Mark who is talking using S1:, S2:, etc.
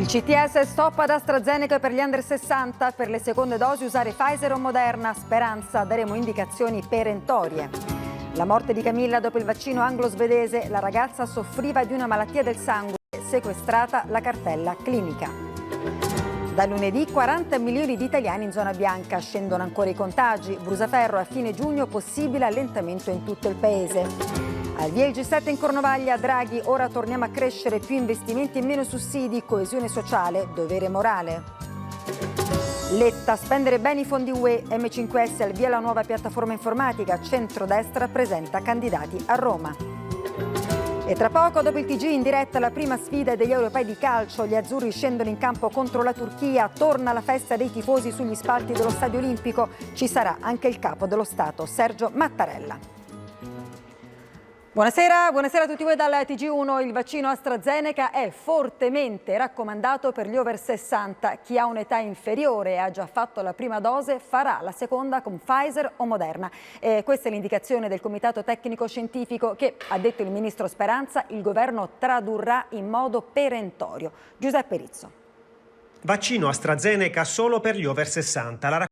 S1: Il CTS stop ad AstraZeneca per gli under 60, per le seconde dosi usare Pfizer o Moderna, speranza, daremo indicazioni perentorie. La morte di Camilla dopo il vaccino anglo-svedese, la ragazza soffriva di una malattia del sangue, sequestrata la cartella clinica. Da lunedì 40 milioni di italiani in zona bianca, scendono ancora i contagi, Brusaferro a fine giugno possibile allentamento in tutto il paese. Al via il G7 in Cornovaglia, Draghi, ora torniamo a crescere, più investimenti e meno sussidi, coesione sociale, dovere morale. Letta, spendere bene i fondi UE, M5S al via la nuova piattaforma informatica, centrodestra presenta candidati a Roma. E tra poco, dopo il TG in diretta, la prima sfida degli europei di calcio, gli azzurri scendono in campo contro la Turchia, torna la festa dei tifosi sugli spalti dello Stadio Olimpico, ci sarà anche il capo dello Stato, Sergio Mattarella. Buonasera a tutti voi dal TG1. Il vaccino AstraZeneca è fortemente raccomandato per gli over 60. Chi ha un'età inferiore e ha già fatto la prima dose farà la seconda con Pfizer o Moderna. Questa è l'indicazione del Comitato Tecnico Scientifico che, ha detto il ministro Speranza, il governo tradurrà in modo perentorio. Giuseppe Rizzo.
S2: Vaccino AstraZeneca solo per gli over 60.